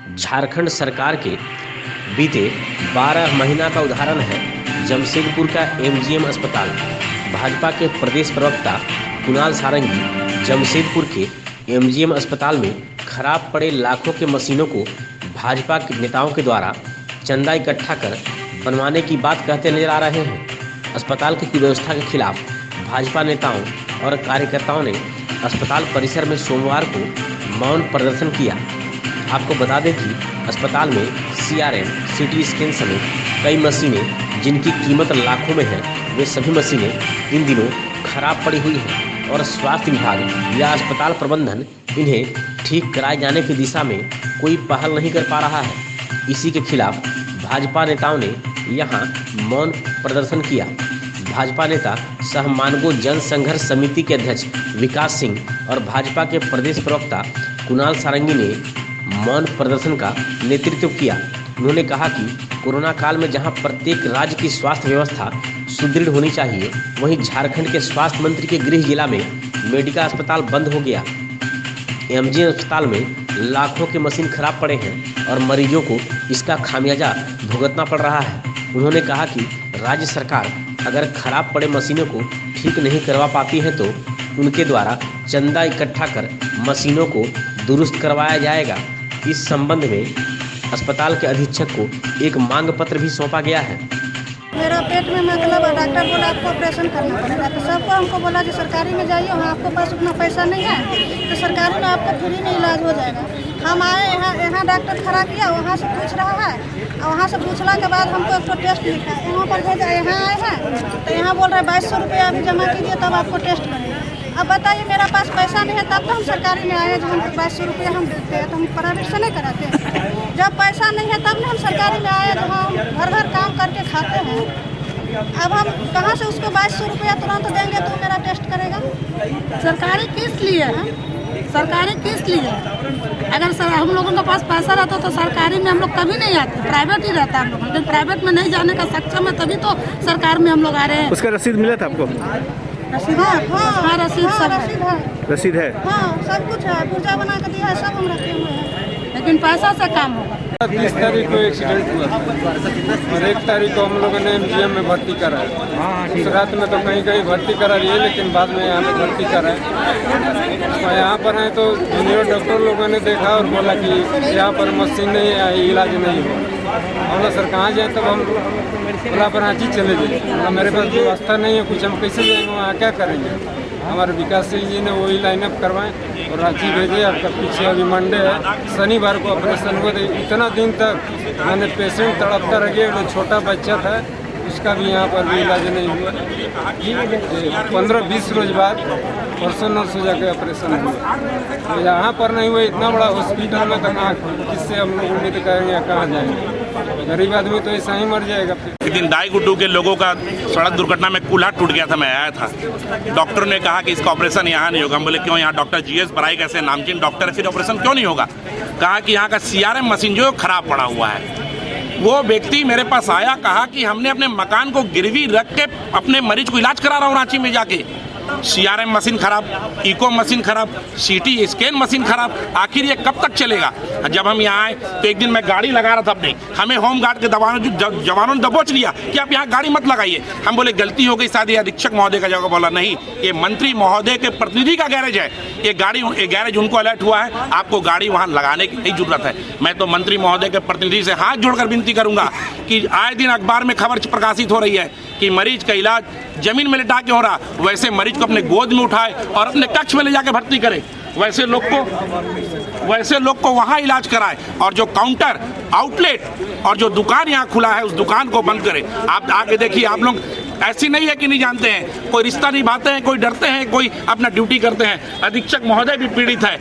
झारखंड सरकार के बीते 12 महीना का उदाहरण है जमशेदपुर का एमजीएम अस्पताल। भाजपा के प्रदेश प्रवक्ता कुणाल सारंगी जमशेदपुर के एमजीएम अस्पताल में खराब पड़े लाखों के मशीनों को भाजपा के नेताओं के द्वारा चंदा इकट्ठा कर बनवाने की बात कहते नजर आ रहे हैं। अस्पताल की कुव्यवस्था के खिलाफ भाजपा नेताओं और कार्यकर्ताओं ने अस्पताल परिसर में सोमवार को मौन प्रदर्शन किया। आपको बता दें कि अस्पताल में सीआरएम, सीटी स्कैन समेत कई मशीनें जिनकी कीमत लाखों में है, वे सभी मशीनें इन दिनों खराब पड़ी हुई हैं और स्वास्थ्य विभाग या अस्पताल प्रबंधन इन्हें ठीक कराए जाने की दिशा में कोई पहल नहीं कर पा रहा है। इसी के खिलाफ भाजपा नेताओं ने यहां मौन प्रदर्शन किया। भाजपा नेता सह मानगो जन संघर्ष समिति के अध्यक्ष विकास सिंह और भाजपा के प्रदेश प्रवक्ता कुणाल सारंगी ने मौन प्रदर्शन का नेतृत्व किया। उन्होंने कहा कि कोरोना काल में जहां प्रत्येक राज्य की स्वास्थ्य व्यवस्था सुदृढ़ होनी चाहिए, वहीं झारखंड के स्वास्थ्य मंत्री के गृह जिला में मेडिका अस्पताल बंद हो गया। एमजीएम अस्पताल में लाखों के मशीन खराब पड़े हैं और मरीजों को इसका खामियाजा भुगतना पड़ रहा है। उन्होंने कहा कि राज्य सरकार अगर खराब पड़े मशीनों को ठीक नहीं करवा पाती है तो उनके द्वारा चंदा इकट्ठा कर मशीनों को दुरुस्त करवाया जाएगा। इस संबंध में अस्पताल के अधीक्षक को एक मांग पत्र भी सौंपा गया है। मेरा पेट में मतलब डॉक्टर बोला आपको ऑपरेशन करना पड़ेगा, तो सबको हमको बोला कि सरकारी में जाइए, वहाँ आपको पास उतना पैसा नहीं है तो सरकारी में आपको फ्री में इलाज हो जाएगा। हम आए यहाँ डॉक्टर खड़ा किया, वहाँ से पूछ रहा है और वहाँ से पूछने के बाद हमको एक तो टेस्ट लिखा है, यहाँ पर भेजा, यहाँ आए हैं तो यहाँ बोल रहे 2200 रुपया अभी जमा कीजिए तब आपको टेस्ट करेंगे। अब बताइए मेरा पास पैसा नहीं है तब तो हम सरकारी में आए, जो हमको 2200 रुपया हम देते हैं तो हम प्राइवेट से नहीं कराते। जब पैसा नहीं है तब हम सरकारी में आए, जहाँ हम घर घर काम करके खाते हैं। अब हम कहाँ से उसको 2200 रुपया तुरंत देंगे तो मेरा टेस्ट करेगा? सरकारी किस लिए है? सरकारी किस लिए? अगर सर हम लोगों के पास पैसा रहता तो सरकारी में हम लोग कभी नहीं आते, प्राइवेट ही रहता हम लोग। लेकिन प्राइवेट में नहीं जाने का सक्षम है तभी तो सरकार में हम लोग आ रहे हैं। उसका रसीद मिला था आपको? रसीद है? हाँ रसीद सब है। रसीद है? हाँ सब कुछ है, पुर्जा बना के दिया है, सब हम रखे हुए हैं, लेकिन पैसा से काम होगा। 30 तारीख को एक्सीडेंट हुआ और 1 तारीख को हम लोगों ने एमजीएम में भर्ती कराया। उस रात में तो कहीं कहीं भर्ती करा रही है, लेकिन बाद में यहाँ पे भर्ती कराए। और यहाँ पर हैं तो जूनियर डॉक्टर लोगों ने देखा और बोला कि यहाँ पर मशीन नहीं है, इलाज नहीं हो। हम सर कहाँ जाए तब हम बोला पर रांची चले जाए, मेरे पास व्यवस्था नहीं है कुछ, हम कैसे जाएंगे वहाँ, क्या करेंगे? हमारे विकास सिंह जी ने वही लाइनअप करवाएं और रांची भेजे। आपका पीछे अभी मंडे है, शनिवार को ऑपरेशन हुआ। इतना दिन तक मैंने पेशेंट तड़पता रह गया, जो छोटा बच्चा था उसका भी यहाँ पर भी इलाज नहीं हुआ। 15-20 रोज बाद परसों नर्सों जाके ऑपरेशन हुआ। तो यहाँ पर नहीं हुआ, इतना बड़ा हॉस्पिटल में तो कहाँ, किससे हम लोग उम्मीद करेंगे, कहाँ जाएंगे? गरीब आदमी तो ऐसा ही मर जाएगा। एक दिन दाईगुड्डू के लोगों का सड़क दुर्घटना में कूल्हा टूट गया था, मैं आया था। डॉक्टर ने कहा कि इसका ऑपरेशन यहाँ नहीं होगा। हम बोले क्यों? यहाँ डॉक्टर जीएस बराई कैसे नामचीन डॉक्टर है, फिर ऑपरेशन क्यों नहीं होगा? कहा कि यहाँ का सीआरएम मशीन जो खराब पड़ा हुआ है। वो व्यक्ति मेरे पास आया, कहा कि हमने अपने मकान को गिरवी रख के अपने मरीज को इलाज करा रहा हूँ रांची में जाके। सीआरएम मशीन खराब, इको मशीन खराब, सीटी स्कैन मशीन खराब, आखिर ये कब तक चलेगा? जब हम यहाँ आए तो एक दिन मैं गाड़ी लगा रहा था अपने, हमें होमगार्ड के जवानों ने दबोच लिया कि आप यहाँ गाड़ी मत लगाइए। हम बोले गलती हो गई शायद, अधीक्षक महोदय का जगह। बोला नहीं, ये मंत्री महोदय के प्रतिनिधि का गैरेज है, ये गैरेज उनको अलर्ट हुआ है, आपको गाड़ी वहाँ लगाने की नहीं जरूरत है। मैं तो मंत्री महोदय के प्रतिनिधि से हाथ जोड़कर विनती करूंगा कि आए दिन अखबार में खबर प्रकाशित हो रही है कि मरीज का इलाज जमीन में लिटा के हो रहा, वैसे मरीज को अपने गोद में उठाए और अपने कक्ष में ले जाके भर्ती करे, वैसे लोग को वहाँ इलाज कराए। और जो काउंटर, आउटलेट और जो दुकान यहाँ खुला है उस दुकान को बंद करे। आप आगे देखिए, आप लोग ऐसी नहीं है कि नहीं जानते हैं, कोई रिश्ता निभाते हैं, कोई डरते हैं, कोई अपना ड्यूटी करते हैं। अधीक्षक महोदय भी पीड़ित है।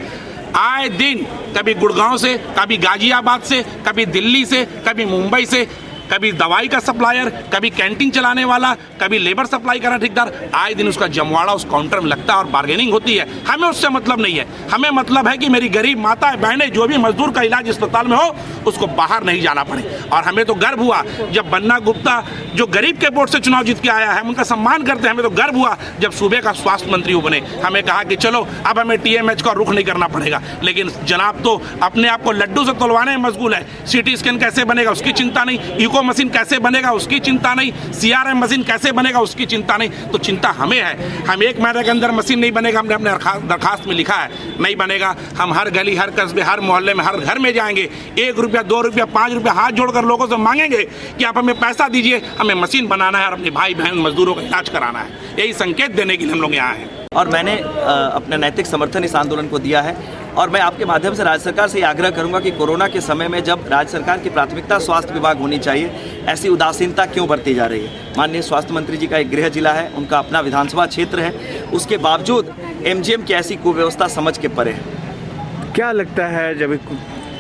आए दिन कभी गुड़गांव से, कभी गाजियाबाद से, कभी दिल्ली से, कभी मुंबई से कभी दवाई का सप्लायर, कभी कैंटीन चलाने वाला, कभी लेबर सप्लाई करना ठेकेदार, आए दिन उसका जमवाड़ा उस काउंटर में लगता है और बार्गेनिंग होती है। हमें उससे मतलब नहीं है, हमें मतलब है कि मेरी गरीब माताएं बहनें जो भी मजदूर का इलाज अस्पताल में हो उसको बाहर नहीं जाना पड़े। और हमें तो गर्व हुआ जब बन्ना गुप्ता जो गरीब के वोट से चुनाव जीत के आया है, उनका सम्मान करते हैं। हमें तो गर्व हुआ जब सूबे का स्वास्थ्य मंत्री वो बने। हमें कहा कि चलो अब हमें TMH का रुख नहीं करना पड़ेगा, लेकिन जनाब तो अपने आप को लड्डू से तोलवाने में मशगूल है। CT स्कैन कैसे बनेगा उसकी चिंता नहीं, इको मशीन कैसे बनेगा उसकी चिंता नहीं, CRM मशीन कैसे बनेगा उसकी चिंता नहीं। तो चिंता हमें है। हम 1 महीने के अंदर मशीन नहीं बनेगा, हमने अपने दरखास्त में लिखा है, नहीं बनेगा। हम हर गली, हर कस्बे, हर मोहल्ले में, हर घर में जाएंगे, 1 रुपया, 2 रुपया, 5 रुपया हाथ जोड़कर लोगों से मांगेंगे कि आप हमें पैसा दीजिए, हमें मशीन बनाना है और अपने भाई बहन मजदूरों का इलाज कराना है। यही संकेत देने के लिए हम लोग यहाँ हैं। और मैंने अपना नैतिक समर्थन इस आंदोलन को दिया है। और मैं आपके माध्यम से राज्य सरकार से ये आग्रह करूंगा कि कोरोना के समय में जब राज्य सरकार की प्राथमिकता स्वास्थ्य विभाग होनी चाहिए, ऐसी उदासीनता क्यों बरती जा रही है। माननीय स्वास्थ्य मंत्री जी का एक गृह जिला है, उनका अपना विधानसभा क्षेत्र है, उसके बावजूद MGM की ऐसी कुव्यवस्था समझ के परे है। क्या लगता है जब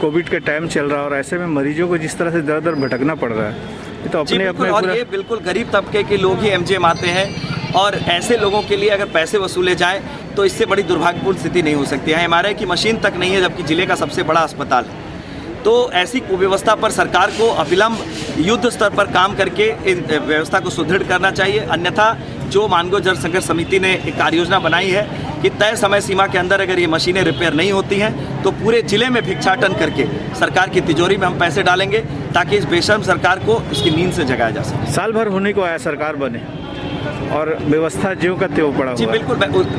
कोविड का टाइम चल रहा है और ऐसे में मरीजों को जिस तरह से दर दर भटकना पड़ रहा है, ये तो अपने अपने और ये बिल्कुल गरीब तबके के लोग ही MGM आते हैं। और ऐसे लोगों के लिए अगर पैसे वसूले जाएं तो इससे बड़ी दुर्भाग्यपूर्ण स्थिति नहीं हो सकती है। MRI की मशीन तक नहीं है, जबकि जिले का सबसे बड़ा अस्पताल है। तो ऐसी कुव्यवस्था पर सरकार को अविलंब युद्ध स्तर पर काम करके इस व्यवस्था को सुदृढ़ करना चाहिए। अन्यथा जो मानगो जल संघर्ष समिति ने एक कार्य योजना बनाई है कि तय समय सीमा के अंदर अगर ये मशीनें रिपेयर नहीं होती हैं तो पूरे जिले में भिक्षाटन करके सरकार की तिजोरी में हम पैसे डालेंगे, ताकि इस बेशर्म सरकार को इसकी नींद से जगाया जा सके। साल भर होने को आया सरकार बने और व्यवस्था ज्यों का त्यों पड़ा जी हुआ। बिल्कुल,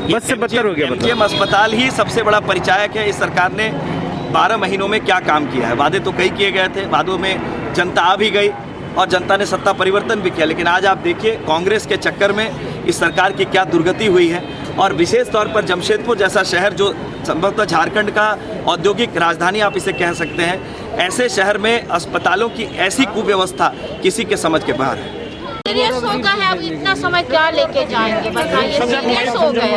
बस से बदतर हो गया। MGM अस्पताल ही सबसे बड़ा परिचायक है। इस सरकार ने 12 महीनों में क्या काम किया है। वादे तो कई किए गए थे, वादों में जनता आ भी गई और जनता ने सत्ता परिवर्तन भी किया, लेकिन आज आप देखिए कांग्रेस के चक्कर में इस सरकार की क्या दुर्गति हुई है। और विशेष तौर पर जमशेदपुर जैसा शहर, जो संभवतः झारखंड का औद्योगिक राजधानी आप इसे कह सकते हैं, ऐसे शहर में अस्पतालों की ऐसी कुव्यवस्था किसी के समझ के बाहर है। सीरियस हो गया है, अब इतना समय क्या लेके जाएंगे बताइए। सीरियस हो गए,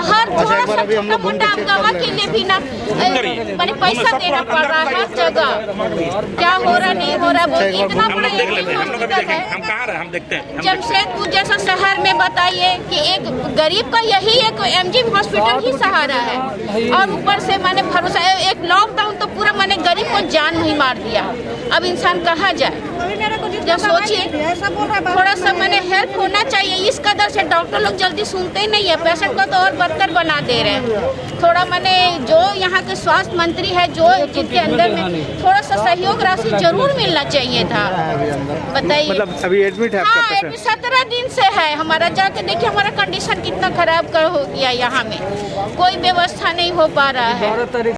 हर थोड़ा सा छोटा मोटा दवा के लिए भी ना मैंने पैसा देना पड़ रहा है हर जगह। क्या हो रहा नहीं हो रहा, वो इतना बड़ा हॉस्पिटल है। हम देखते हैं जमशेदपुर जैसा शहर में बताइए कि एक गरीब का यही एक MGM हॉस्पिटल ही सहारा है। और ऊपर से मैंने भरोसा, एक लॉकडाउन तो पूरा मैंने गरीब को जान ही मार दिया। अब इंसान कहाँ जाए। जब सोचिए थोड़ा सा मैंने हेल्प होना चाहिए। इस कदर से डॉक्टर लोग जल्दी सुनते ही नहीं है, पेशेंट को तो और बदतर बना दे रहे हैं। थोड़ा मैंने जो यहाँ के स्वास्थ्य मंत्री है, जो जिनके अंदर में थोड़ा सा सहयोग राशि जरूर मिलना चाहिए था। बताइए, मतलब अभी एडमिट है? हाँ, 17 दिन से है हमारा। जाके देखिए हमारा कंडीशन कितना खराब हो गया। यहाँ में कोई व्यवस्था नहीं हो पा रहा है।